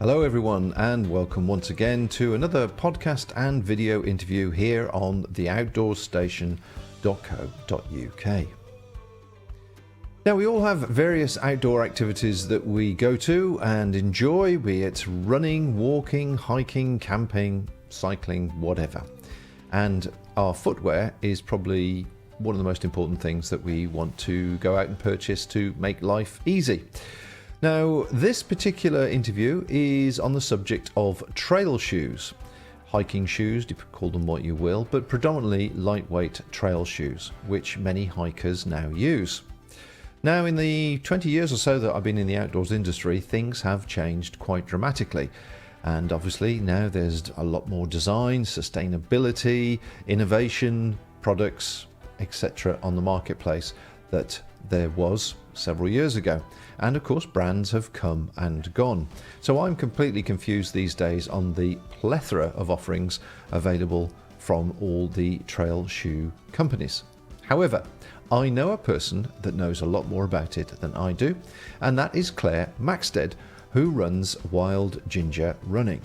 Hello everyone, and welcome once again to another podcast and video interview here on theoutdoorstation.co.uk. Now, we all have various outdoor activities that we go to and enjoy, be it running, walking, hiking, camping, cycling, whatever. And our footwear is probably one of the most important things that we want to go out and purchase to make life easy. Now, this particular interview is on the subject of trail shoes. Hiking shoes, you call them what you will, but predominantly lightweight trail shoes, which many hikers now use. Now, in the 20 years or so that I've been in the outdoors industry, things have changed quite dramatically. And obviously now there's a lot more design, sustainability, innovation, products, etc. on the marketplace that there was several years ago. And of course, brands have come and gone. So I'm completely confused these days on the plethora of offerings available from all the trail shoe companies. However, I know a person that knows a lot more about it than I do, and that is Claire Maxted, who runs Wild Ginger Running.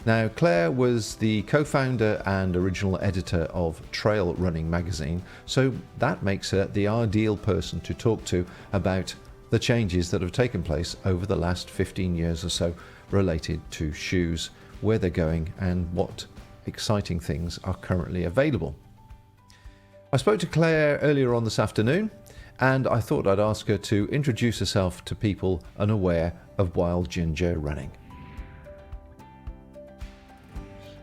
Now, Claire was the co-founder and original editor of Trail Running magazine, so that makes her the ideal person to talk to about the changes that have taken place over the last 15 years or so related to shoes, where they're going, and what exciting things are currently available. I spoke to Claire earlier on this afternoon, and I thought I'd ask her to introduce herself to people unaware of Wild Ginger Running.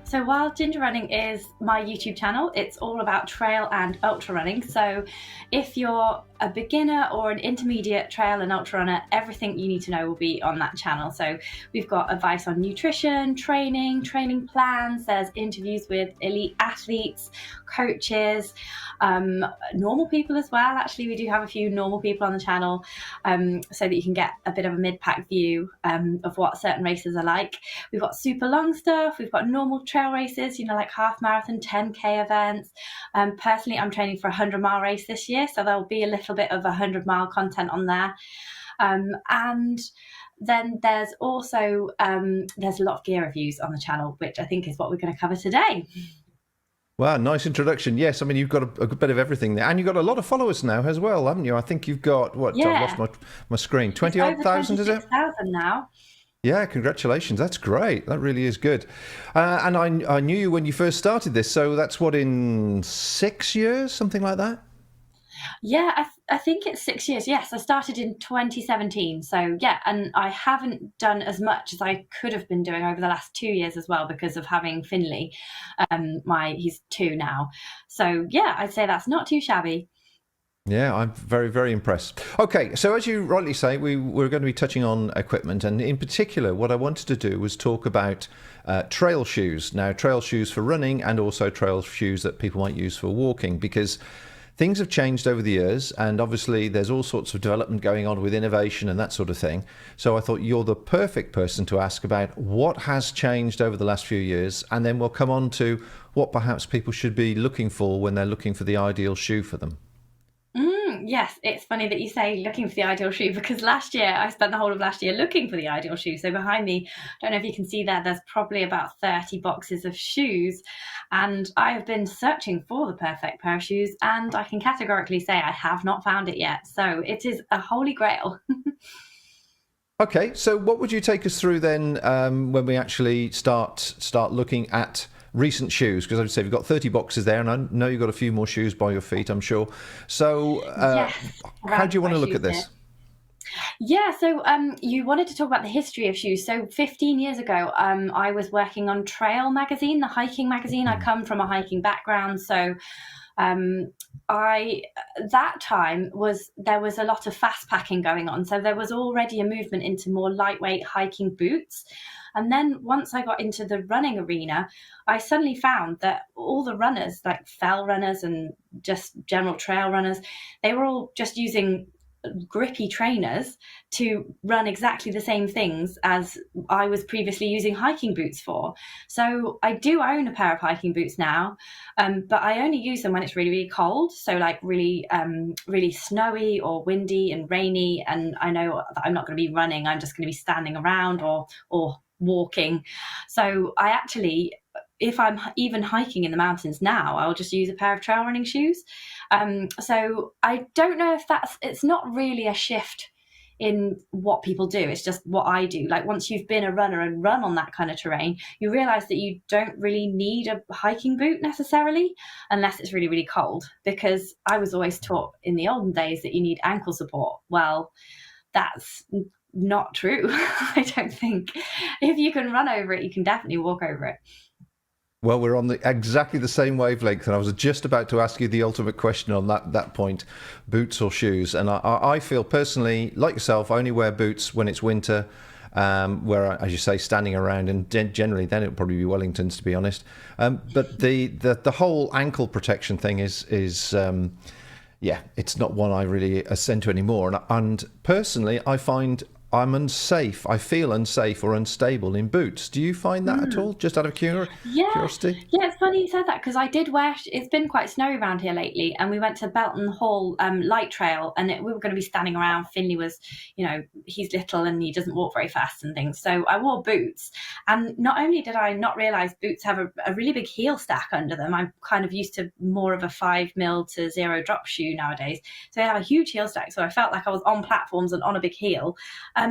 So Wild Ginger Running is my YouTube channel. It's all about trail and ultra running. So if you're a beginner or an intermediate trail and ultra runner, everything you need to know will be on that channel. So we've got advice on nutrition, training plans. There's interviews with elite athletes, coaches, normal people as well. Actually, we do have a few normal people on the channel, so that you can get a bit of a mid-pack view of what certain races are like. We've got super long stuff. We've got normal trail races, like half marathon, 10k events. Personally, I'm training for a 100-mile race this year, so there'll be a little bit of 100-mile content on there. And then there's also there's a lot of gear reviews on the channel, which I think is what we're going to cover today. Wow, nice introduction. Yes, I mean, you've got a bit of everything there. And you've got a lot of followers now as well, haven't you? I think you've got, Yeah. I've lost my screen, 20-odd thousand, is it? 26,000 now. Yeah, congratulations. That's great. That really is good. And I knew you when you first started this, so that's what, in 6 years, something like that? Yeah, I think it's 6 years. Yes, I started in 2017. So yeah, and I haven't done as much as I could have been doing over the last 2 years as well because of having Finley. He's 2 now. So yeah, I'd say that's not too shabby. Yeah, I'm very, very impressed. Okay, so as you rightly say, we're going to be touching on equipment, and in particular, what I wanted to do was talk about trail shoes. Now, trail shoes for running and also trail shoes that people might use for walking, because things have changed over the years, and obviously there's all sorts of development going on with innovation and that sort of thing. So I thought you're the perfect person to ask about what has changed over the last few years, and then we'll come on to what perhaps people should be looking for when they're looking for the ideal shoe for them. Yes, it's funny that you say looking for the ideal shoe, because last year I spent the whole of last year looking for the ideal shoe. So behind me, I don't know if you can see there's probably about 30 boxes of shoes, and I have been searching for the perfect pair of shoes, and I can categorically say I have not found it yet. So it is a holy grail. Okay, so what would you take us through then when we actually start looking at recent shoes? Because as I say, you've got 30 boxes there, and I know you've got a few more shoes by your feet, I'm sure. So how do you want to look at this? Yeah, so you wanted to talk about the history of shoes. So 15 years ago, I was working on Trail magazine, the hiking magazine. I come from a hiking background, so that time there was a lot of fast packing going on. So there was already a movement into more lightweight hiking boots. And then once I got into the running arena, I suddenly found that all the runners, like fell runners and just general trail runners, they were all just using grippy trainers to run exactly the same things as I was previously using hiking boots for. So I do own a pair of hiking boots now, but I only use them when it's really, really cold. So like really, really snowy or windy and rainy, and I know that I'm not going to be running. I'm just going to be standing around or walking. So I actually, if I'm even hiking in the mountains now, I'll just use a pair of trail running shoes. So I don't know if it's not really a shift in what people do. It's just what I do. Like once you've been a runner and run on that kind of terrain, you realize that you don't really need a hiking boot necessarily, unless it's really, really cold. Because I was always taught in the olden days that you need ankle support. Well, that's not true. I don't think. If you can run over it, you can definitely walk over it. Well, we're on exactly the same wavelength, and I was just about to ask you the ultimate question on that point, boots or shoes. And I feel personally, like yourself, I only wear boots when it's winter, where, as you say, standing around, and generally then it would probably be Wellingtons, to be honest. But the whole ankle protection thing is it's not one I really ascend to anymore. And personally, I find I'm unsafe. I feel unsafe or unstable in boots. Do you find that at all? Just out of curiosity? Yeah, it's funny you said that, because I did wear, it's been quite snowy around here lately, and we went to Belton Hall light trail, and we were going to be standing around. Finley was, he's little and he doesn't walk very fast and things. So I wore boots, and not only did I not realise boots have a really big heel stack under them, I'm kind of used to more of a 5mm to 0 drop shoe nowadays. So they have a huge heel stack. So I felt like I was on platforms and on a big heel.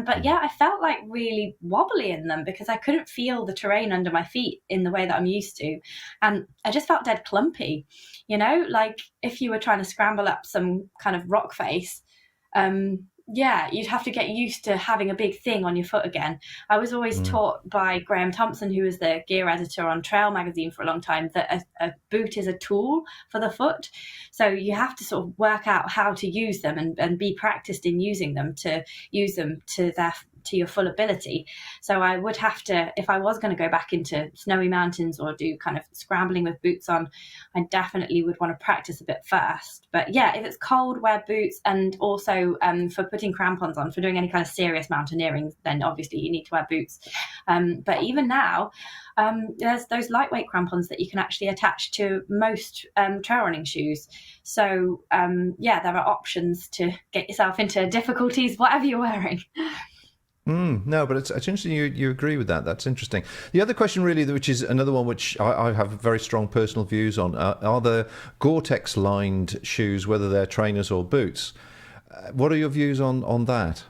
But yeah, I felt like really wobbly in them because I couldn't feel the terrain under my feet in the way that I'm used to. And I just felt dead clumpy, like if you were trying to scramble up some kind of rock face, you'd have to get used to having a big thing on your foot again. I was always taught by Graham Thompson, who was the gear editor on Trail magazine for a long time, that a boot is a tool for the foot. So you have to sort of work out how to use them and be practiced in using them to your full ability. So I would have to, if I was going to go back into snowy mountains or do kind of scrambling with boots on, I definitely would want to practice a bit first. But yeah, if it's cold, wear boots. And also for putting crampons on, for doing any kind of serious mountaineering, then obviously you need to wear boots. But even now, there's those lightweight crampons that you can actually attach to most trail running shoes. So there are options to get yourself into difficulties, whatever you're wearing. No, but it's interesting you agree with that. That's interesting. The other question really, which is another one which I have very strong personal views on, are the Gore-Tex lined shoes, whether they're trainers or boots. What are your views on that?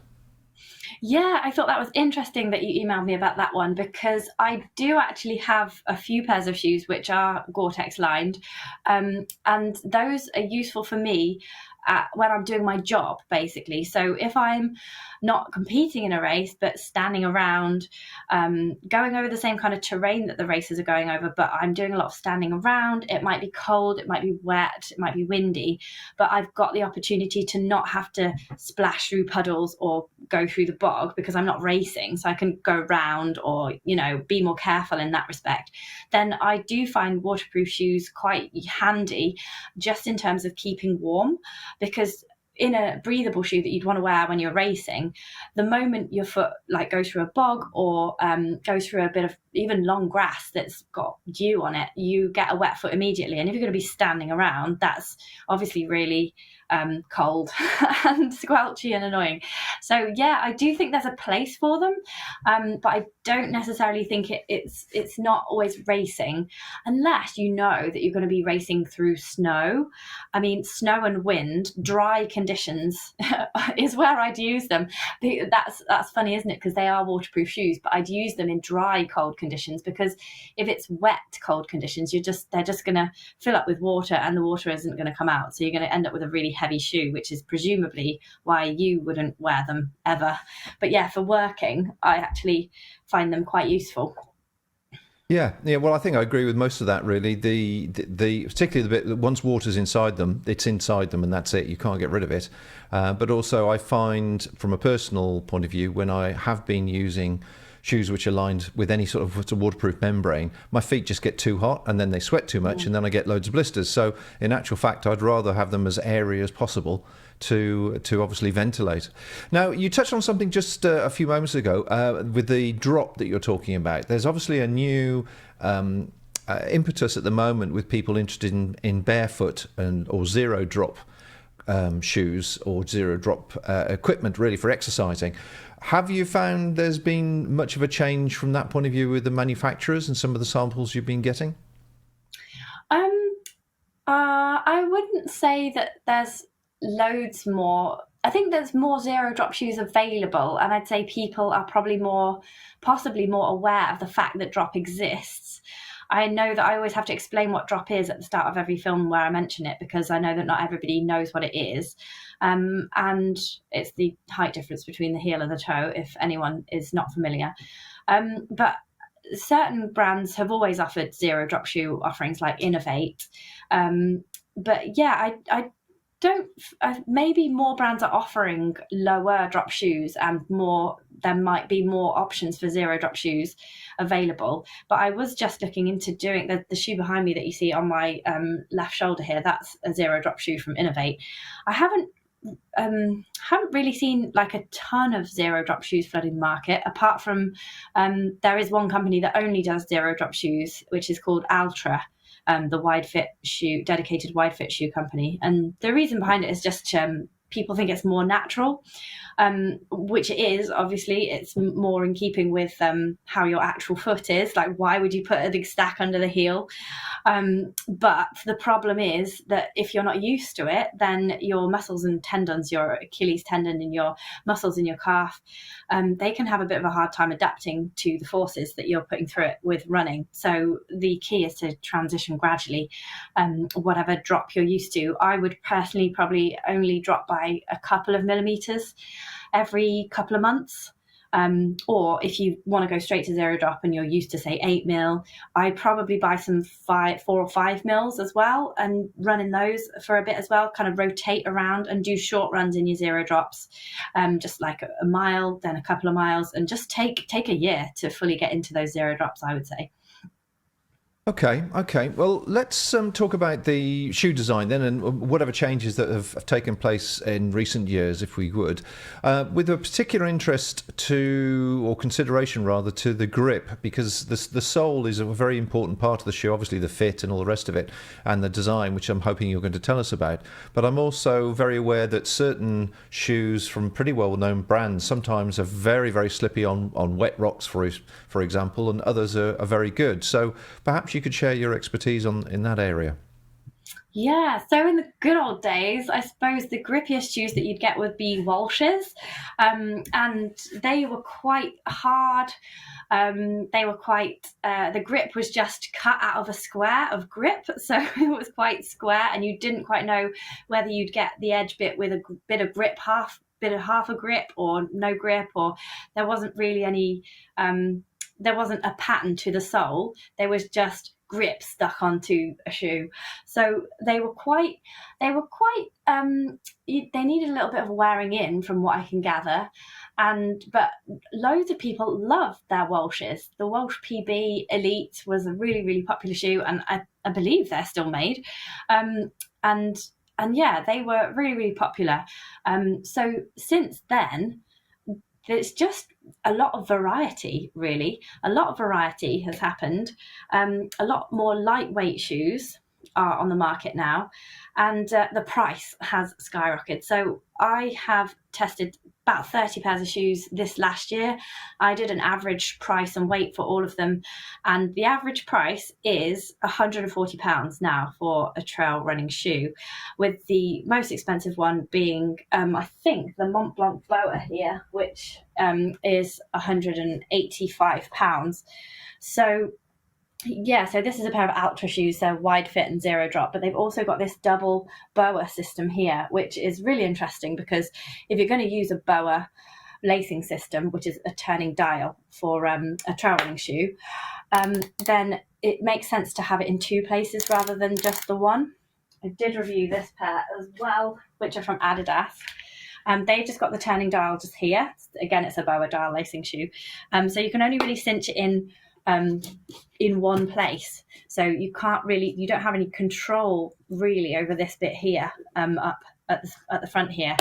Yeah, I thought that was interesting that you emailed me about that one, because I do actually have a few pairs of shoes which are Gore-Tex lined, and those are useful for me when I'm doing my job, basically. So if I'm not competing in a race, but standing around, going over the same kind of terrain that the racers are going over, but I'm doing a lot of standing around, it might be cold, it might be wet, it might be windy, but I've got the opportunity to not have to splash through puddles or go through the bog because I'm not racing, so I can go around or, be more careful in that respect. Then I do find waterproof shoes quite handy, just in terms of keeping warm, because in a breathable shoe that you'd want to wear when you're racing, the moment your foot goes through a bog or goes through a bit of even long grass that's got dew on it, you get a wet foot immediately. And if you're going to be standing around, that's obviously really cold and squelchy and annoying. So yeah, I do think there's a place for them, but I don't necessarily think it's not always racing, unless you know that you're going to be racing through snow. I mean, snow and wind, dry conditions is where I'd use them. That's funny, isn't it? Because they are waterproof shoes, but I'd use them in dry, cold conditions, because if it's wet, cold conditions, they're just going to fill up with water and the water isn't going to come out. So you're going to end up with a really heavy shoe, which is presumably why you wouldn't wear them ever. But yeah, for working, I actually find them quite useful. Yeah. Well, I think I agree with most of that. Really, the particularly the bit that once water's inside them, it's inside them, and that's it. You can't get rid of it. But also, I find from a personal point of view, when I have been using shoes which are lined with any sort of waterproof membrane, my feet just get too hot and then they sweat too much and then I get loads of blisters. So in actual fact, I'd rather have them as airy as possible to obviously ventilate. Now, you touched on something just a few moments ago with the drop that you're talking about. There's obviously a new impetus at the moment with people interested in barefoot or zero drop shoes or zero drop equipment really for exercising. Have you found there's been much of a change from that point of view with the manufacturers and some of the samples you've been getting? I wouldn't say that there's loads more. I think there's more zero drop shoes available, and I'd say people are possibly more aware of the fact that drop exists. I know that I always have to explain what drop is at the start of every film where I mention it, because I know that not everybody knows what it is. And it's the height difference between the heel and the toe, if anyone is not familiar. But certain brands have always offered zero drop shoe offerings, like Innovate. But yeah, I don't. Maybe more brands are offering lower drop shoes, and there might be more options for zero drop shoes available. But I was just looking into doing the shoe behind me that you see on my left shoulder here. That's a zero drop shoe from Innovate. I haven't really seen like a ton of zero drop shoes flooding the market, apart from there is one company that only does zero drop shoes, which is called Altra, the dedicated wide fit shoe company. And the reason behind it is just people think it's more natural, which it is. Obviously, it's more in keeping with how your actual foot is. Like, why would you put a big stack under the heel? But the problem is that if you're not used to it, then your muscles and tendons, your Achilles tendon and your muscles in your calf, they can have a bit of a hard time adapting to the forces that you're putting through it with running. So the key is to transition gradually, whatever drop you're used to. I would personally probably only drop by a couple of millimeters every couple of months. Or if you want to go straight to zero drop and you're used to, say, 8 mil, I'd probably buy some 4 or 5 mils as well, and run in those for a bit as well, kind of rotate around and do short runs in your zero drops, just like a mile, then a couple of miles, and just take a year to fully get into those zero drops, I would say. Okay. Well, let's talk about the shoe design then, and whatever changes that have taken place in recent years, if we would, with a particular interest or consideration rather, to the grip, because the sole is a very important part of the shoe, obviously the fit and all the rest of it, and the design, which I'm hoping you're going to tell us about. But I'm also very aware that certain shoes from pretty well-known brands sometimes are very, very slippy on wet rocks, for example, and others are very good. So perhaps you could share your expertise in that area. Yeah, so in the good old days, I suppose the grippiest shoes that you'd get would be Walsh's, and they were quite hard. The grip was just cut out of a square of grip, so it was quite square, and you didn't quite know whether you'd get the edge bit with a bit of grip, half a grip, or no grip, or there wasn't really any. There wasn't a pattern to the sole. There was just grip stuck onto a shoe. So they needed a little bit of wearing in, from what I can gather. But loads of people loved their Walsh's. The Walsh PB Elite was a really, really popular shoe, and I believe they're still made. And yeah, they were really, really popular. So since then, there's just a lot of variety, really. A lot of variety has happened. A lot more lightweight shoes are on the market now, and the price has skyrocketed. So I have tested about 30 pairs of shoes this last year. I did an average price and weight for all of them, and the average price is £140 now for a trail running shoe, with the most expensive one being I think the Mont Blanc Boa here, which is £185. So yeah, so this is a pair of Altra shoes. They're wide fit and zero drop, but they've also got this double boa system here, which is really interesting, because if you're going to use a boa lacing system, which is a turning dial for a trail running shoe, then it makes sense to have it in 2 places rather than just the one. I did review this pair as well, which are from Adidas. They've just got the turning dial just here. Again, it's a boa dial lacing shoe. So you can only really cinch it in one place, so you don't have any control really over this bit here, up at the front here.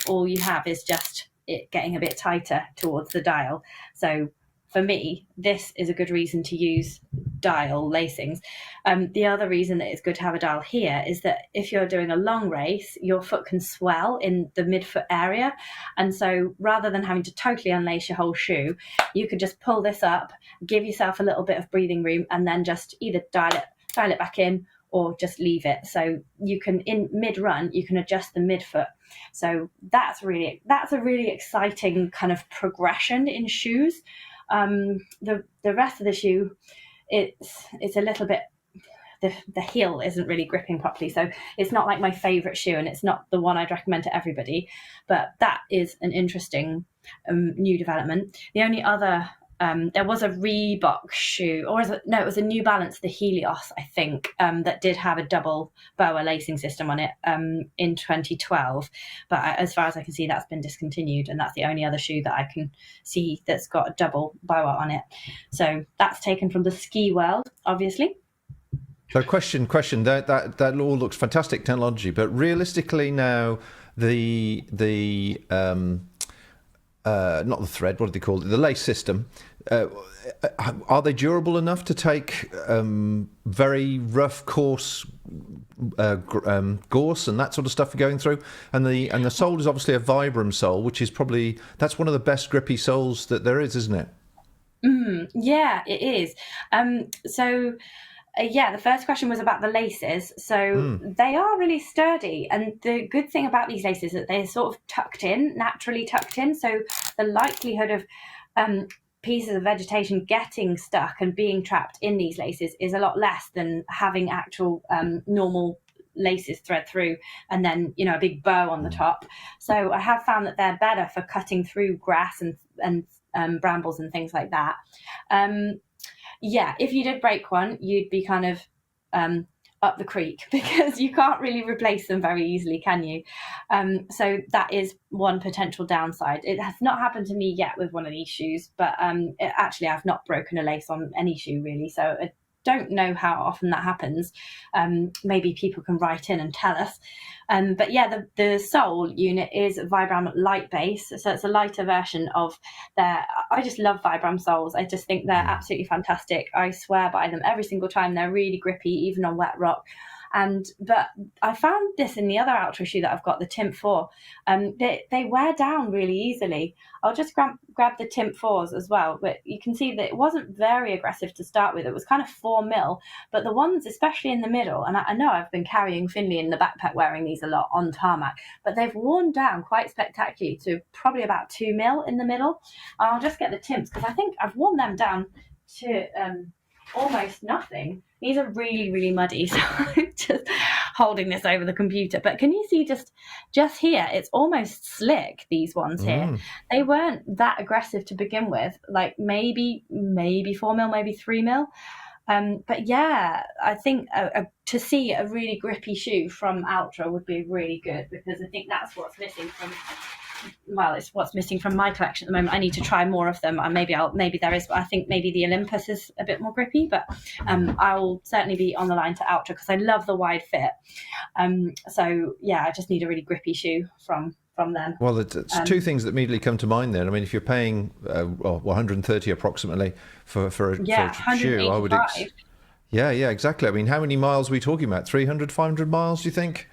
All you have is just it getting a bit tighter towards the dial. So for me, this is a good reason to use dial lacings. The other reason that it's good to have a dial here is that if you're doing a long race, your foot can swell in the midfoot area. And so rather than having to totally unlace your whole shoe, you could just pull this up, give yourself a little bit of breathing room, and then just either dial it back in or just leave it. So you can, in mid-run, you can adjust the midfoot. So that's a really exciting kind of progression in shoes. The rest of the shoe, it's a little bit, the heel isn't really gripping properly. So it's not like my favorite shoe, and it's not the one I'd recommend to everybody, but that is an interesting new development. The only other, there was a Reebok shoe, or it was a New Balance, the Helios, I think, that did have a double BOA lacing system on it in 2012. But as far as I can see, that's been discontinued, and that's the only other shoe that I can see that's got a double BOA on it. So that's taken from the ski world, obviously. So question, that all looks fantastic technology, but realistically now, the not the thread, what do they call it? The lace system. Are they durable enough to take very rough, coarse gorse and that sort of stuff you're going through? And the sole is obviously a Vibram sole, which is that's one of the best grippy soles that there is, isn't it? Yeah, it is. The first question was about the laces. So they are really sturdy. And the good thing about these laces is that they're sort of naturally tucked in. So the likelihood of pieces of vegetation getting stuck and being trapped in these laces is a lot less than having actual normal laces thread through and then, a big bow on the top. So I have found that they're better for cutting through grass and brambles and things like that. If you did break one, you'd be kind of up the creek, because you can't really replace them very easily, can you? So that is one potential downside. It has not happened to me yet with one of these shoes, but actually I've not broken a lace on any shoe really, so I don't know how often that happens. Maybe people can write in and tell us. But the sole unit is Vibram light base, so it's a lighter version of their. I just love Vibram soles. I just think they're absolutely fantastic. I swear by them every single time. They're really grippy, even on wet rock. But I found this in the other ultra shoe that I've got, the Timp 4. They wear down really easily. I'll just grab the Timp 4s as well, but you can see that it wasn't very aggressive to start with. It was kind of 4mm, but the ones, especially in the middle, and I know I've been carrying Finley in the backpack wearing these a lot on tarmac, but they've worn down quite spectacularly to probably about 2mm in the middle. I'll just get the Timps, because I think I've worn them down to almost nothing. These are really, really muddy, so I'm just holding this over the computer. But can you see just here, it's almost slick, these ones here. They weren't that aggressive to begin with, like maybe 4mm, maybe 3mm. But yeah, I think to see a really grippy shoe from Ultra would be really good, because I think that's what's missing from... Well, it's what's missing from my collection at the moment. I need to try more of them. Maybe there is. I think maybe the Olympus is a bit more grippy, but I'll certainly be on the line to Ultra because I love the wide fit. So yeah, I just need a really grippy shoe from them. Well, it's two things that immediately come to mind then. I mean, if you're paying 130 approximately for a shoe, I would. Yeah, exactly. I mean, how many miles are we talking about? 300, 500 miles? Do you think?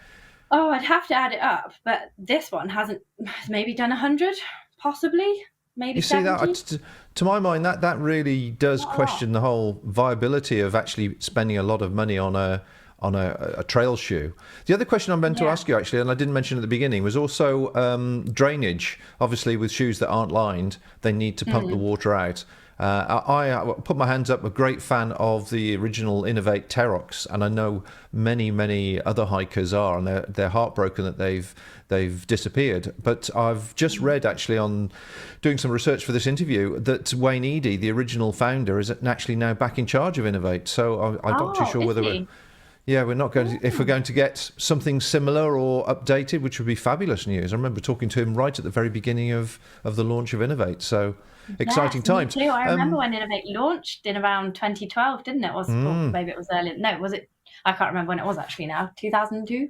Oh, I'd have to add it up, but this one hasn't maybe done 100, possibly, maybe you 70. See that? To my mind, that really does question the whole viability of actually spending a lot of money on a trail shoe. The other question I meant to ask you, actually, and I didn't mention at the beginning, was also drainage. Obviously, with shoes that aren't lined, they need to pump the water out. I put my hands up, a great fan of the original Innovate Terox, and I know many other hikers are, and they're heartbroken that they've disappeared. But I've just read, actually, on doing some research for this interview, that Wayne Eady, the original founder, is actually now back in charge of Innovate. So I'm not too sure whether we're not going to, if we're going to get something similar or updated, which would be fabulous news. I remember talking to him right at the very beginning of the launch of Innovate. So exciting times. Me too. I remember when Innovate launched in around 2012, didn't it? Or maybe it was earlier. No, was it? I can't remember when it was actually now. 2002?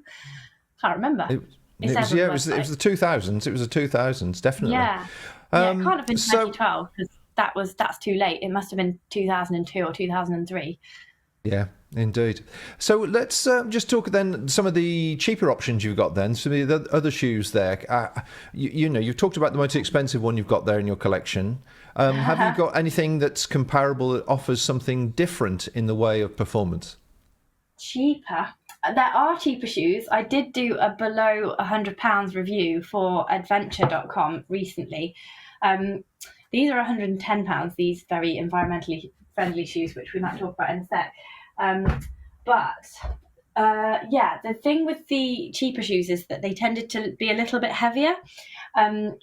Can't remember. It was the 2000s. It was the 2000s, definitely. Yeah. It can't have been 2012 because that's too late. It must have been 2002 or 2003. Yeah, indeed. So let's just talk then some of the cheaper options you've got then. Some of the other shoes there. You've talked about the most expensive one you've got there in your collection. Have you got anything that's comparable that offers something different in the way of performance? Cheaper. There are cheaper shoes. I did do a below £100 review for adventure.com recently. These are £110, these very environmentally friendly shoes, which we might talk about in a sec. The thing with the cheaper shoes is that they tended to be a little bit heavier,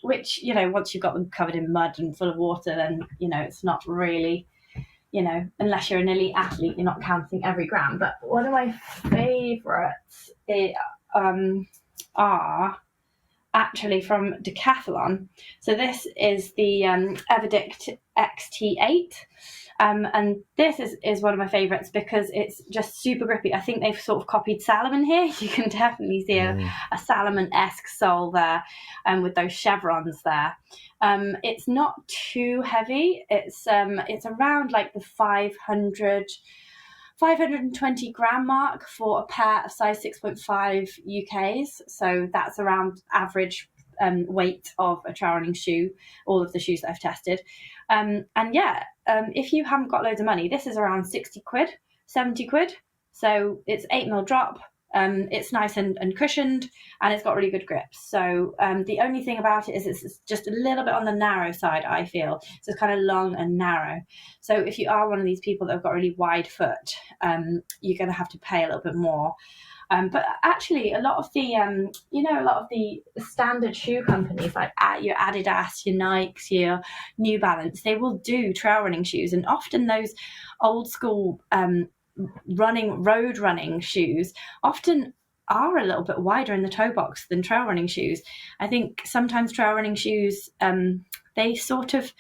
which, once you've got them covered in mud and full of water, then, it's not really, unless you're an elite athlete, you're not counting every gram. But one of my favourites are actually from Decathlon. So this is the Everdict XT8. And this is one of my favourites because it's just super grippy. I think they've sort of copied Salomon here. You can definitely see a Salomon-esque sole there, with those chevrons there. It's not too heavy. It's around like the 520 gram mark for a pair of size 6.5 UKs. So that's around average weight of a trail running shoe, all of the shoes that I've tested. If you haven't got loads of money, this is around 60 quid, 70 quid. So it's 8mm drop. It's nice and cushioned, and it's got really good grips. So the only thing about it is it's just a little bit on the narrow side, I feel. So it's kind of long and narrow. So if you are one of these people that have got really wide foot, you're going to have to pay a little bit more. But actually, a lot of the standard shoe companies like your Adidas, your Nikes, your New Balance, they will do trail running shoes, and often those old school road running shoes often are a little bit wider in the toe box than trail running shoes. I think sometimes trail running shoes they sort of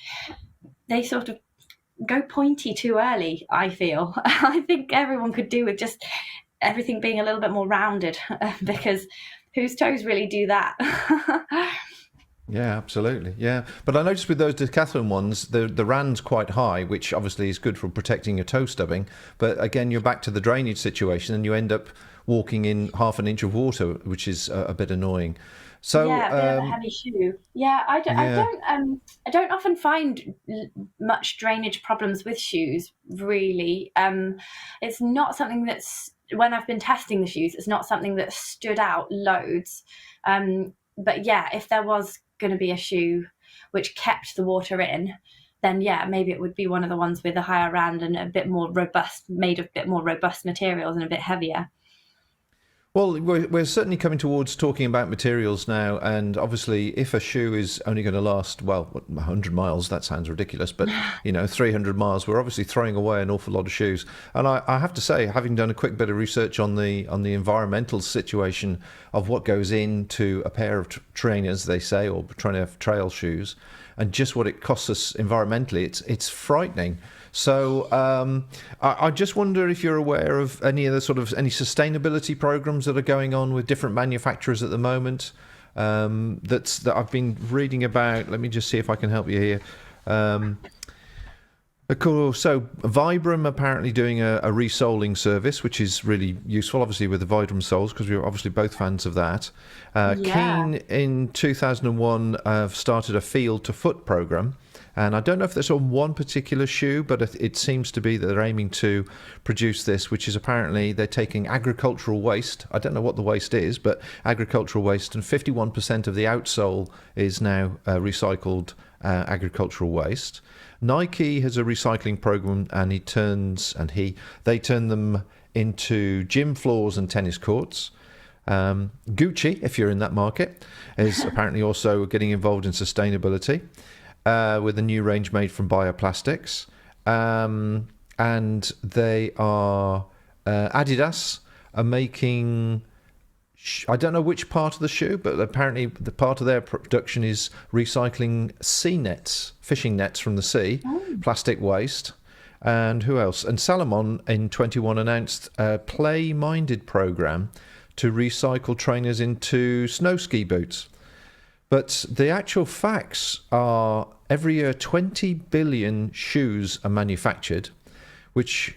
go pointy too early, I feel. I think everyone could do with just everything being a little bit more rounded, because whose toes really do that? Yeah, absolutely. Yeah, but I noticed with those Decathlon ones, the rand's quite high, which obviously is good for protecting your toe stubbing. But again, you're back to the drainage situation, and you end up walking in half an inch of water, which is a bit annoying. So yeah, a bit of a heavy shoe. Yeah, I don't often find much drainage problems with shoes. Really, it's not something that's, when I've been testing the shoes, it's not something that stood out loads. But yeah, if there was going to be a shoe which kept the water in, then yeah, maybe it would be one of the ones with a higher rand and a bit more robust, made of a bit more robust materials and a bit heavier. Well, we're certainly coming towards talking about materials now, and obviously if a shoe is only going to last, 100 miles, that sounds ridiculous, but 300 miles, we're obviously throwing away an awful lot of shoes. And I have to say, having done a quick bit of research on the environmental situation of what goes into a pair of trainers, they say, or trying to have trail shoes, and just what it costs us environmentally, it's frightening. So I just wonder if you're aware of any sustainability programs that are going on with different manufacturers at the moment, that I've been reading about. Let me just see if I can help you here. Cool. So Vibram apparently doing a resoling service, which is really useful, obviously, with the Vibram soles, because we're obviously both fans of that. Keen in 2001 started a field to foot program. And I don't know if that's on one particular shoe, but it seems to be that they're aiming to produce this, which is apparently they're taking agricultural waste. I don't know what the waste is, but agricultural waste, and 51% of the outsole is now recycled agricultural waste. Nike has a recycling program, and they turn them into gym floors and tennis courts. Gucci, if you're in that market, is apparently also getting involved in sustainability. With a new range made from bioplastics. And they are, Adidas are making, I don't know which part of the shoe, but apparently the part of their production is recycling sea nets, fishing nets from the sea, plastic waste. And who else? And Salomon in 21 announced a play-minded program to recycle trainers into snow ski boots. But the actual facts are every year 20 billion shoes are manufactured, which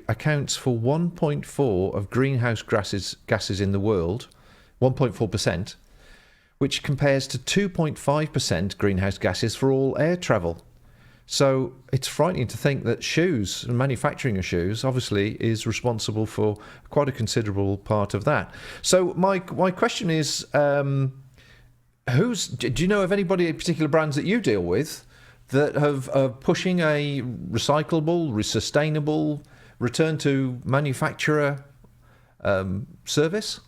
accounts for 1.4 of greenhouse gases in the world, 1.4%, which compares to 2.5% greenhouse gases for all air travel. So it's frightening to think that shoes and manufacturing of shoes obviously is responsible for quite a considerable part of that. So my question is, do you know of anybody, particular brands that you deal with, that are pushing a recyclable, sustainable, return to manufacturer service?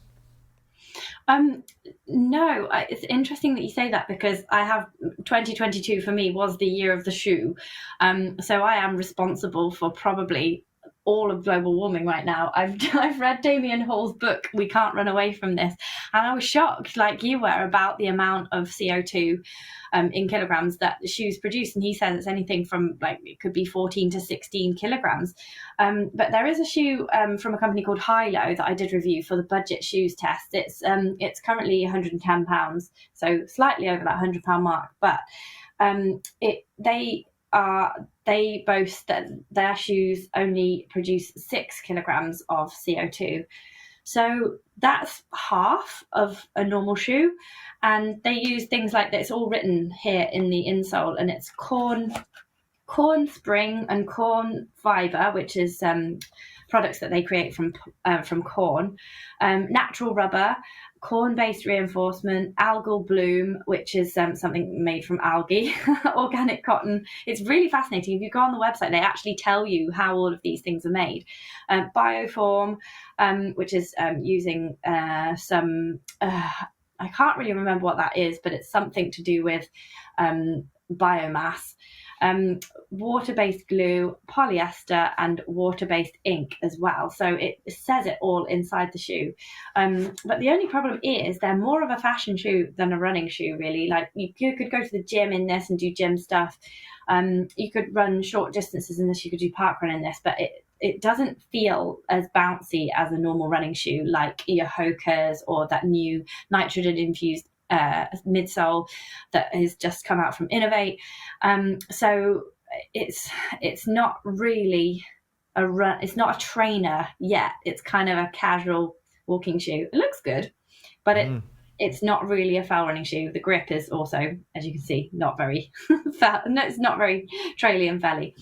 No, it's interesting that you say that, because 2022 for me was the year of the shoe. So I am responsible for probably all of global warming right now. I've read Damien Hall's book, We Can't Run Away from This, and I was shocked, like you were, about the amount of CO2 in kilograms that the shoes produce. And he says it's anything from, like, it could be 14 to 16 kilograms. But there is a shoe from a company called Hilo that I did review for the budget shoes test. It's currently £110, so slightly over that £100 mark. But they boast that their shoes only produce 6 kilograms of CO2. So that's half of a normal shoe. And they use things like that. It's all written here in the insole, and it's corn spring and corn fiber, which is products that they create from corn, natural rubber, corn-based reinforcement, algal bloom, which is something made from algae, organic cotton. It's really fascinating. If you go on the website, they actually tell you how all of these things are made. Bioform, which is using some... I can't really remember what that is, but it's something to do with biomass. Water-based glue, polyester, and water-based ink as well. So it says it all inside the shoe. But the only problem is they're more of a fashion shoe than a running shoe, really. Like, you could go to the gym in this and do gym stuff. You could run short distances in this. You could do park run in this, but it doesn't feel as bouncy as a normal running shoe, like your Hoka's or that new nitrogen-infused midsole that has just come out from Innovate. So it's not really it's not a trainer yet. It's kind of a casual walking shoe. It looks good, but it's not really a fell running shoe. The grip is also, as you can see, not very no, it's not very traily and felly,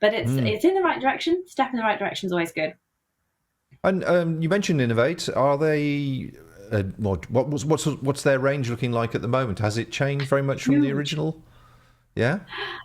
but it's in the right direction. Step in the right direction is always good. And you mentioned Innovate. Are they what's their range looking like at the moment? Has it changed very much from the original? Yeah,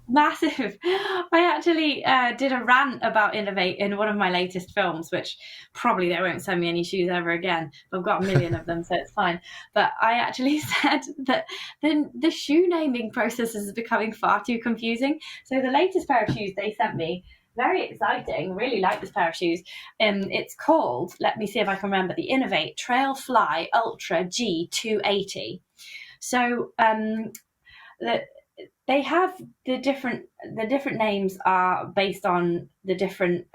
massive. I actually did a rant about Innovate in one of my latest films, which probably they won't send me any shoes ever again. I've got a million of them, so it's fine. But I actually said that the shoe naming process is becoming far too confusing. So the latest pair of shoes they sent me, very exciting, really like this pair of shoes. It's called, let me see if I can remember, the Innovate Trail Fly Ultra G280. So they have the different names are based on the different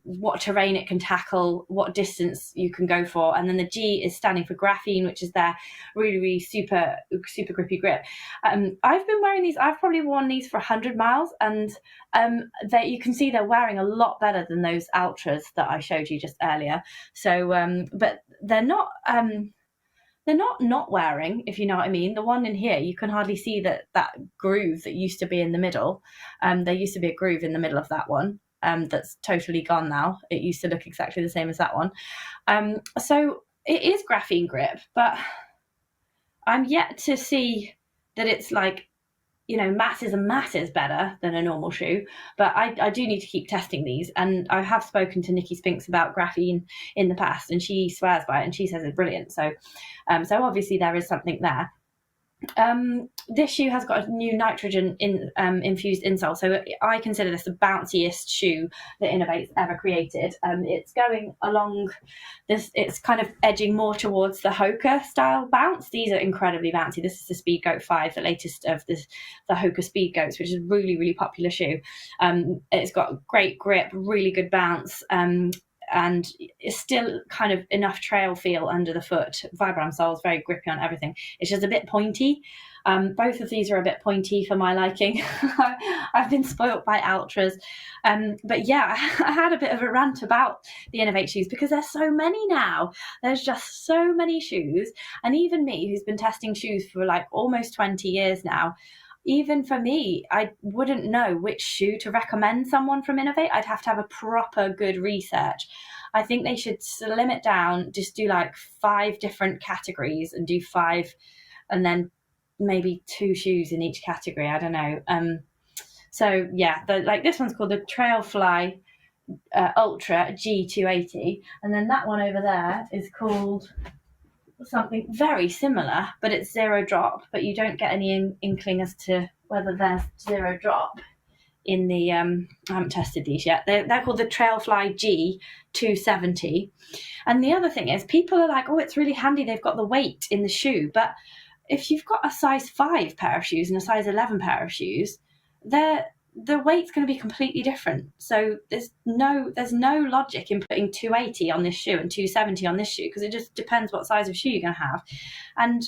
what terrain it can tackle, what distance you can go for, and then the G is standing for graphene, which is their really super grippy grip. I've been wearing these. I've probably worn these for 100 miles, and you can see they're wearing a lot better than those Ultras that I showed you just earlier. So, but they're not. They're not wearing, if you know what I mean. The one in here, you can hardly see that groove that used to be in the middle. There used to be a groove in the middle of that one that's totally gone now. It used to look exactly the same as that one. So it is graphene grip, but I'm yet to see that it's like, masses and masses better than a normal shoe. But I do need to keep testing these. And I have spoken to Nikki Spinks about graphene in the past, and she swears by it, and she says it's brilliant. So obviously there is something there. This shoe has got a new nitrogen infused insole, so I consider this the bounciest shoe that Innovate's ever created. It's going along this, it's kind of edging more towards the Hoka style bounce. These are incredibly bouncy. This is the Speed Goat 5, the latest of the Hoka Speed Goats, which is a really popular shoe. It's got great grip, really good bounce, and it's still kind of enough trail feel under the foot. Vibram sole is very grippy on everything. It's just a bit pointy. Both of these are a bit pointy for my liking. I've been spoilt by Ultras. But yeah, I had a bit of a rant about the Innovate shoes because there's so many now. There's just so many shoes. And even me, who's been testing shoes for like almost 20 years now, even for me, I wouldn't know which shoe to recommend someone from Innovate. I'd have to have a proper good research. I think they should slim it down, just do like 5 different categories and do 5, and then maybe 2 shoes in each category. I don't know. So yeah, like this one's called the Trailfly Ultra G280, and then that one over there is called something very similar, but it's zero drop, but you don't get any inkling as to whether there's zero drop in the I haven't tested these yet. They're called the Trailfly G270. And the other thing is, people are like, oh, it's really handy, they've got the weight in the shoe. But if you've got a size 5 pair of shoes and a size 11 pair of shoes, the weight's going to be completely different. So there's no logic in putting 280 on this shoe and 270 on this shoe, because it just depends what size of shoe you're going to have. And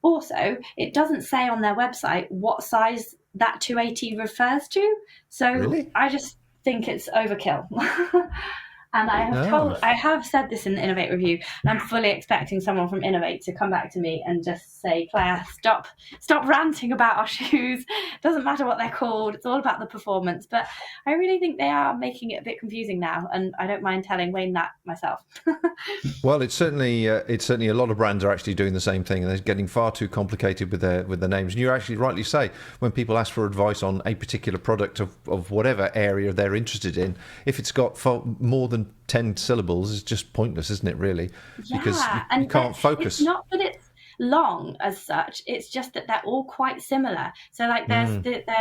also, it doesn't say on their website what size that 280 refers to. So really? I just think it's overkill. And I have said this in the Innovate review, and I'm fully expecting someone from Innovate to come back to me and just say, Claire, stop ranting about our shoes. Doesn't matter what they're called. It's all about the performance. But I really think they are making it a bit confusing now, and I don't mind telling Wayne that myself. Well, it's certainly a lot of brands are actually doing the same thing, and they're getting far too complicated with their names. And you actually rightly say, when people ask for advice on a particular product of whatever area they're interested in, if it's got more than 10 syllables, it's just pointless, isn't it, really? Yeah, because you can't focus. It's not that it's long as such, it's just that they're all quite similar. So like there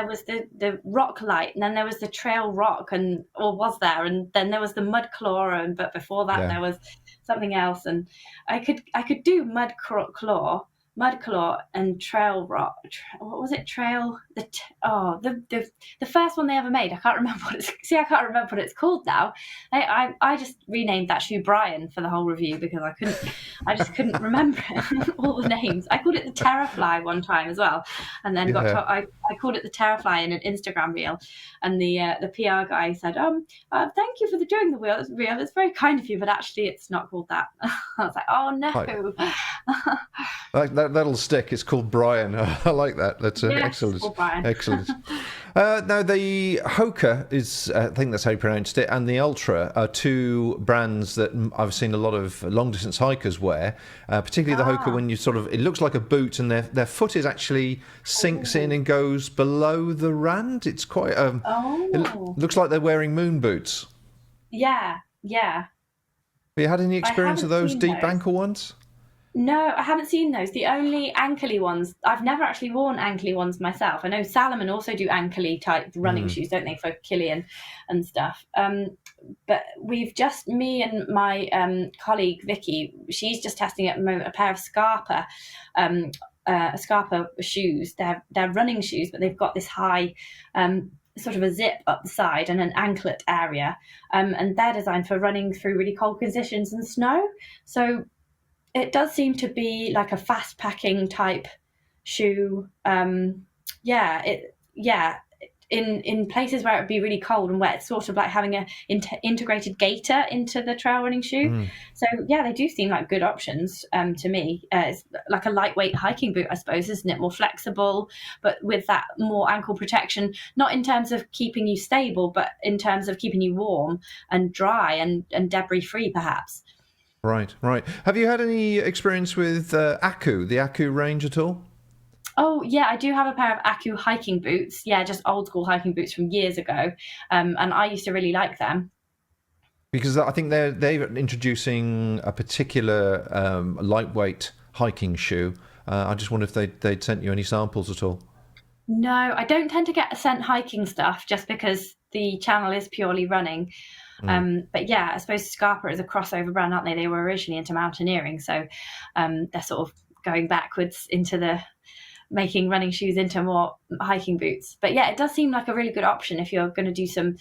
was the Rock Light, and then there was the Trail Rock, and then there was the Mud Claw, but before that there was something else. And I could do Mud Claw and Trail Rock. What was it? The first one they ever made. I can't remember what it's called now. I just renamed that shoe Brian for the whole review because I just couldn't remember all the names. I called it the Terrafly one time as well, and then I called it the Terrafly in an Instagram reel, and the PR guy said, thank you for doing the reel. It's very kind of you, but actually it's not called that. I was like, oh no. Right. That'll stick. It's called Brian. I like that. That's excellent. Excellent. Now, the Hoka is, I think that's how you pronounced it, and the Ultra are 2 brands that I've seen a lot of long-distance hikers wear, particularly the Hoka, when it looks like a boot, and their foot is actually sinks in and goes below the rand. It's quite, it looks like they're wearing moon boots. Yeah. Have you had any experience of those deep ankle ones? No, I haven't seen those. The only ankly ones, I've never actually worn ankly ones myself. I know Salomon also do ankly type running shoes, don't they, for Killian and stuff. But me and my colleague Vicky, she's just testing at the moment a pair of Scarpa shoes. They're running shoes, but they've got this high sort of a zip up the side and an anklet area, and they're designed for running through really cold conditions and snow. So it does seem to be like a fast packing type shoe. In places where it would be really cold and wet, it's sort of like having an integrated gaiter into the trail running shoe. So yeah, they do seem like good options to me. It's like a lightweight hiking boot, I suppose, isn't it? More flexible, but with that more ankle protection, not in terms of keeping you stable, but in terms of keeping you warm and dry and debris free, perhaps. Right. Have you had any experience with Aku, the Aku range at all? Oh, yeah, I do have a pair of Aku hiking boots. Yeah, just old school hiking boots from years ago. And I used to really like them. Because I think they're introducing a particular lightweight hiking shoe. I just wonder if they'd sent you any samples at all. No, I don't tend to get sent hiking stuff just because the channel is purely running. But yeah, I suppose Scarpa is a crossover brand, aren't they? They were originally into mountaineering, so they're sort of going backwards into the making running shoes into more hiking boots. But yeah, it does seem like a really good option if you're going to do some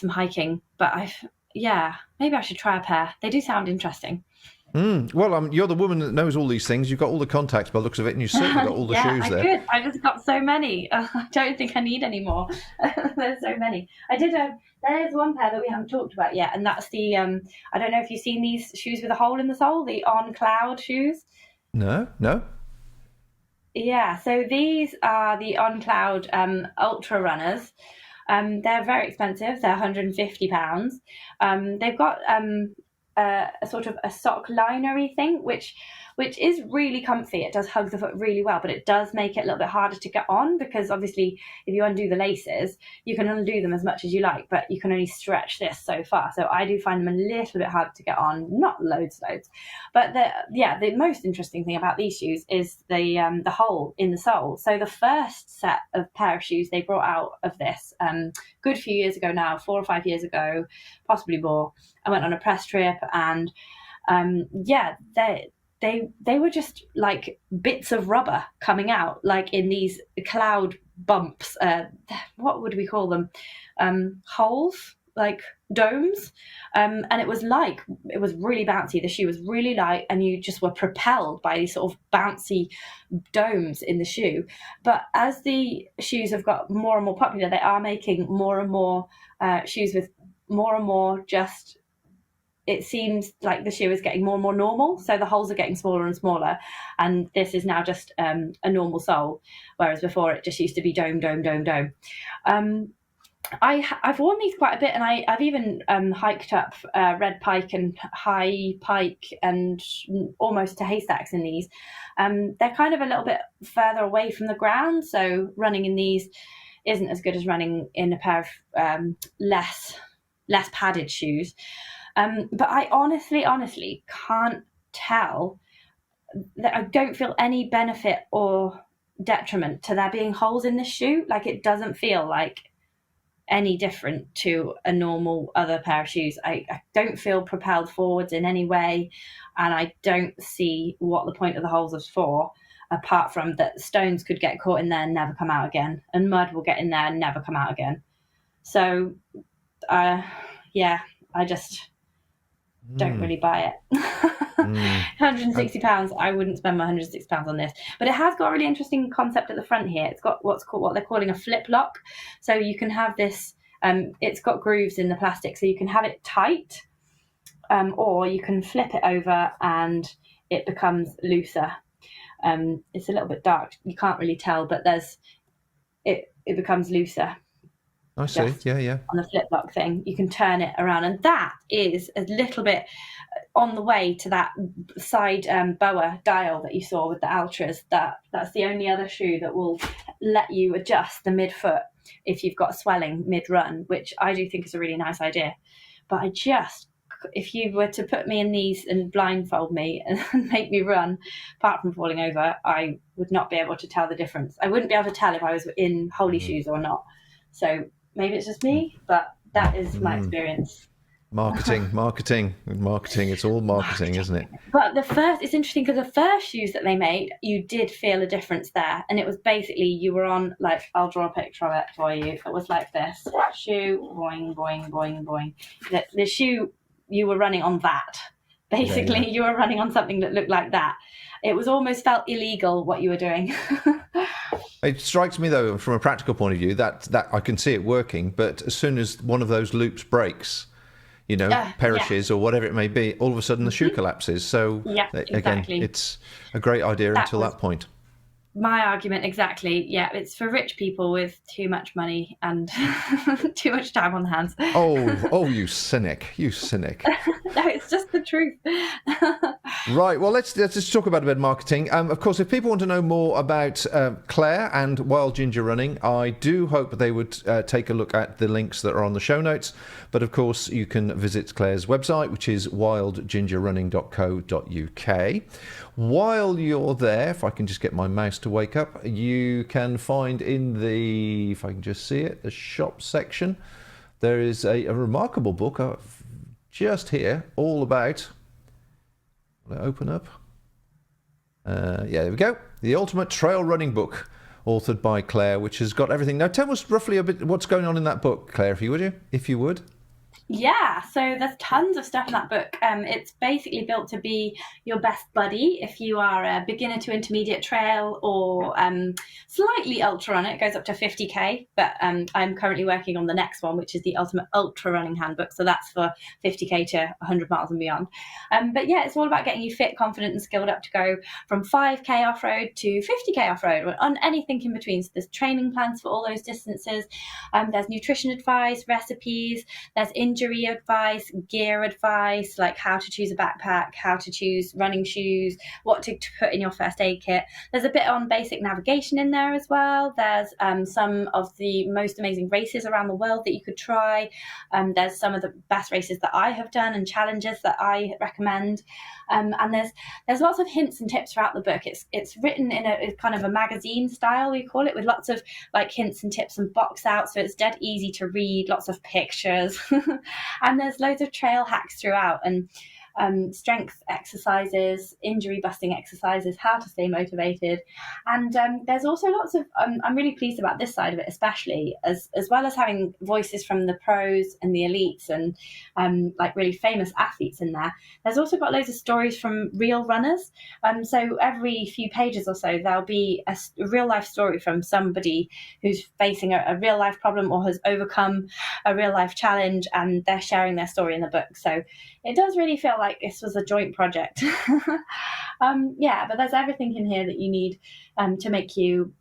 hiking. But maybe I should try a pair. They do sound interesting. Well, you're the woman that knows all these things. You've got all the contacts by the looks of it, and you've certainly got all the shoes there. Yeah, I just got so many. I don't think I need any more. There's so many. There's one pair that we haven't talked about yet, and that's the, I don't know if you've seen these shoes with a hole in the sole, the On Cloud shoes. No. Yeah, so these are the On Cloud Ultra Runners. They're very expensive. They're £150. They've got a sort of a sock linery thing, which is really comfy. It does hug the foot really well, but it does make it a little bit harder to get on, because obviously if you undo the laces, you can undo them as much as you like, but you can only stretch this so far. So I do find them a little bit hard to get on, not loads. But the most interesting thing about these shoes is the hole in the sole. So the first set of pair of shoes they brought out of this, good few years ago now, 4 or 5 years ago, possibly more. I went on a press trip, and they were just like bits of rubber coming out, like in these cloud bumps. What would we call them? Holes, like domes. And it was really bouncy. The shoe was really light, and you just were propelled by these sort of bouncy domes in the shoe. But as the shoes have got more and more popular, they are making more and more shoes with more and more just... It seems like the shoe is getting more and more normal, so the holes are getting smaller and smaller, and this is now just a normal sole, whereas before it just used to be dome. I've worn these quite a bit, and I've even hiked up Red Pike and High Pike and almost to Haystacks in these. They're kind of a little bit further away from the ground, so running in these isn't as good as running in a pair of less padded shoes. But I honestly can't tell that. I don't feel any benefit or detriment to there being holes in the shoe. Like, it doesn't feel like any different to a normal other pair of shoes. I don't feel propelled forwards in any way, and I don't see what the point of the holes is for, apart from that stones could get caught in there and never come out again, and mud will get in there and never come out again. So I just don't really buy it. £160, I wouldn't spend my £160 on this. But it has got a really interesting concept at the front here. It's got what they're calling a flip lock. So you can have this, it's got grooves in the plastic, so you can have it tight, or you can flip it over and it becomes looser. It's a little bit dark, you can't really tell, but it becomes looser. I see. Yeah. On the flip lock thing, you can turn it around, and that is a little bit on the way to that side boa dial that you saw with the Ultras. That's the only other shoe that will let you adjust the midfoot if you've got swelling mid-run, which I do think is a really nice idea. But if you were to put me in these and blindfold me and make me run, apart from falling over, I would not be able to tell the difference. I wouldn't be able to tell if I was in holey shoes or not. So maybe it's just me, but that is my experience. Marketing. It's all marketing, isn't it? But it's interesting because the first shoes that they made, you did feel a difference there. And it was basically, you were on, like, I'll draw a picture of it for you. It was like this. Shoe, boing, boing, boing, boing. The shoe, you were running on that. Basically, you were running on something that looked like that. It was almost felt illegal what you were doing. It strikes me, though, from a practical point of view, that I can see it working, but as soon as one of those loops breaks, perishes or whatever it may be, all of a sudden the shoe collapses. So, again, it's a great idea until that point. My argument, exactly. Yeah, it's for rich people with too much money and too much time on their hands. Oh, you cynic. No, it's just the truth. Right, well, let's just talk about a bit of marketing. Of course, if people want to know more about Claire and Wild Ginger Running, I do hope they would take a look at the links that are on the show notes. But, of course, you can visit Claire's website, which is wildgingerrunning.co.uk. While you're there, if I can just get my mouse to wake up, you can find in the, if I can just see it, the shop section, there is a remarkable book just here, all about, will it open up? There we go. The Ultimate Trail Running Book, authored by Claire, which has got everything. Now, tell us roughly a bit what's going on in that book, Claire, if you would. Yeah, so there's tons of stuff in that book. It's basically built to be your best buddy if you are a beginner to intermediate trail or slightly ultra runner. It goes up to 50k, but I'm currently working on the next one, which is the ultimate ultra running handbook. So that's for 50k to 100 miles and beyond. But yeah, it's all about getting you fit, confident, and skilled up to go from 5k off road to 50k off road, on anything in between. So there's training plans for all those distances. There's nutrition advice, recipes. There's injury advice, gear advice, like how to choose a backpack, how to choose running shoes, what to put in your first aid kit. There's a bit on basic navigation in there as well. There's some of the most amazing races around the world that you could try. There's some of the best races that I have done and challenges that I recommend. And there's lots of hints and tips throughout the book. It's written in a kind of a magazine style, we call it, with lots of like hints and tips and box out, so it's dead easy to read, lots of pictures. And there's loads of trail hacks throughout, and strength exercises, injury busting exercises, how to stay motivated. And there's also lots of, I'm really pleased about this side of it, especially as well as having voices from the pros and the elites and like really famous athletes in there. There's also got loads of stories from real runners. So every few pages or so, there'll be a real life story from somebody who's facing a real life problem or has overcome a real life challenge, and they're sharing their story in the book. So it does really feel like this was a joint project. Yeah, but there's everything in here that you need to make you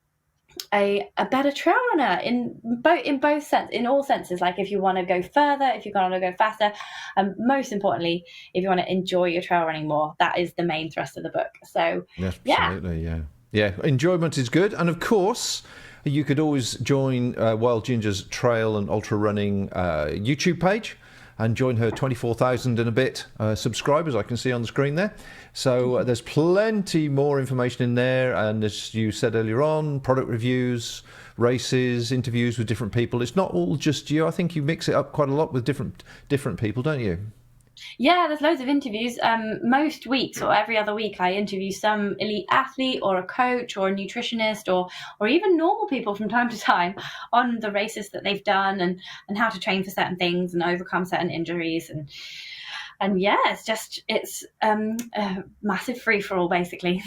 a better trail runner in all senses. Like if you want to go further, if you want to go faster, and most importantly, if you want to enjoy your trail running more. That is the main thrust of the book. So absolutely, yeah. Enjoyment is good, and of course, you could always join Wild Ginger's trail and ultra running YouTube page and join her 24,000 and a bit subscribers I can see on the screen there. So there's plenty more information in there. And as you said earlier on, product reviews, races, interviews with different people. It's not all just you. I think you mix it up quite a lot with different people, don't you? Yeah, there's loads of interviews. Most weeks or every other week, I interview some elite athlete or a coach or a nutritionist or even normal people from time to time on the races that they've done and how to train for certain things and overcome certain injuries. And yeah, it's a massive free-for-all, basically.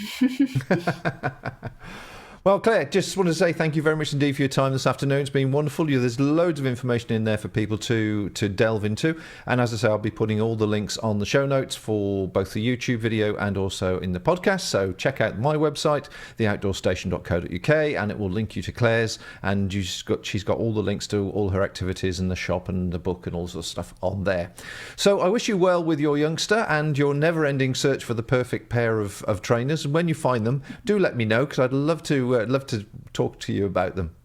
Well, Claire, just want to say thank you very much indeed for your time this afternoon. It's been wonderful. There's loads of information in there for people to delve into. And as I say, I'll be putting all the links on the show notes for both the YouTube video and also in the podcast. So check out my website, theoutdoorstation.co.uk, and it will link you to Claire's. And she's got all the links to all her activities and the shop and the book and all sorts of stuff on there. So I wish you well with your youngster and your never-ending search for the perfect pair of trainers. And when you find them, do let me know, because I'd love to talk to you about them.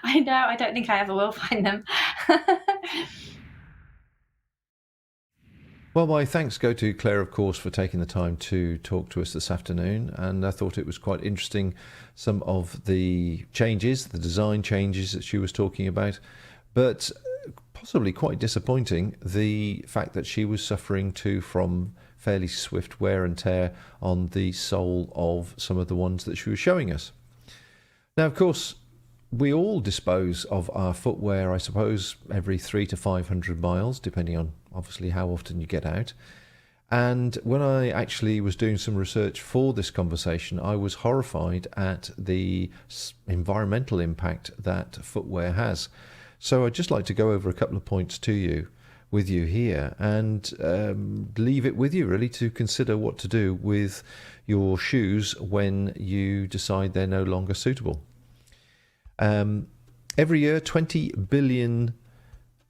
I know, I don't think I ever will find them. Well, my thanks go to Claire, of course, for taking the time to talk to us this afternoon. And I thought it was quite interesting, some of the changes, the design changes that she was talking about, but possibly quite disappointing, the fact that she was suffering from fairly swift wear and tear on the sole of some of the ones that she was showing us. Now, of course, we all dispose of our footwear, I suppose, every 300 to 500 miles, depending on obviously how often you get out. And when I actually was doing some research for this conversation, I was horrified at the environmental impact that footwear has. So I'd just like to go over a couple of points with you here and leave it with you really to consider what to do with your shoes when you decide they're no longer suitable. Every year 20 billion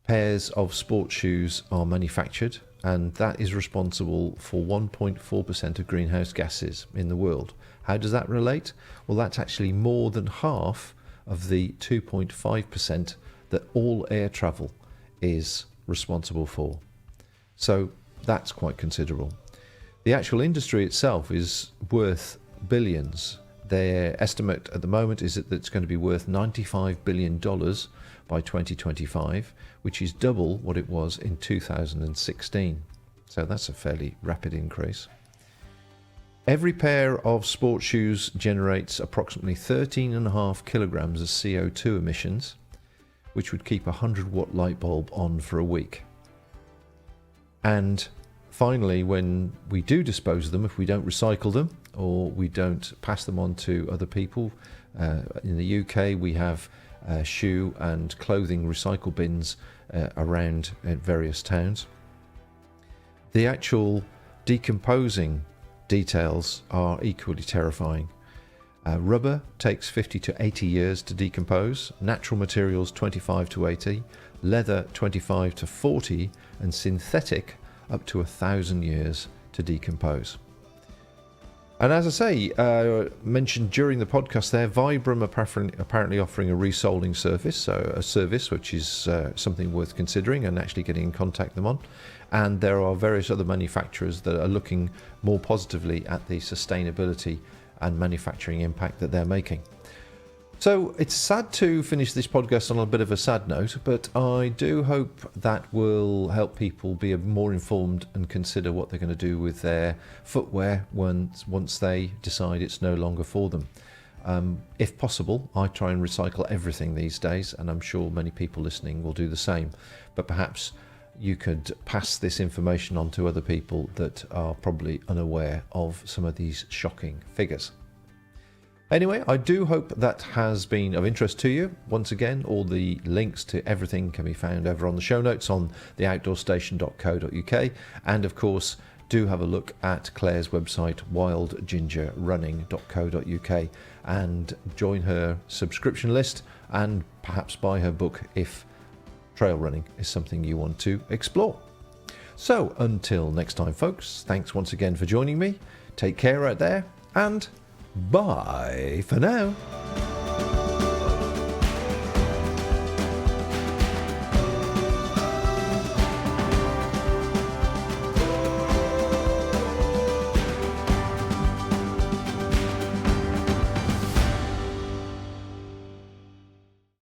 pairs of sports shoes are manufactured, and that is responsible for 1.4% of greenhouse gases in the world. How does that relate? Well, that's actually more than half of the 2.5% that all air travel is responsible for. So that's quite considerable. The actual industry itself is worth billions. Their estimate at the moment is that it's going to be worth $95 billion by 2025, which is double what it was in 2016. So that's a fairly rapid increase. Every pair of sports shoes generates approximately 13.5 kilograms of CO2 emissions, which would keep a 100-watt light bulb on for a week. And finally, when we do dispose of them, if we don't recycle them or we don't pass them on to other people, in the UK we have shoe and clothing recycle bins around various towns. The actual decomposing details are equally terrifying. Rubber takes 50 to 80 years to decompose, natural materials 25 to 80, leather 25 to 40, and synthetic up to 1,000 years to decompose. And as I say, mentioned during the podcast there, Vibram are apparently offering a resoling service, so a service which is something worth considering and actually getting in contact with them on. And there are various other manufacturers that are looking more positively at the sustainability and manufacturing impact that they're making. So it's sad to finish this podcast on a bit of a sad note, but I do hope that will help people be more informed and consider what they're going to do with their footwear once they decide it's no longer for them. If possible, I try and recycle everything these days, and I'm sure many people listening will do the same. But perhaps you could pass this information on to other people that are probably unaware of some of these shocking figures. Anyway, I do hope that has been of interest to you. Once again, all the links to everything can be found over on the show notes on theoutdoorstation.co.uk. And of course, do have a look at Claire's website, wildgingerrunning.co.uk, and join her subscription list and perhaps buy her book if trail running is something you want to explore. So until next time, folks, thanks once again for joining me. Take care out there, and bye for now.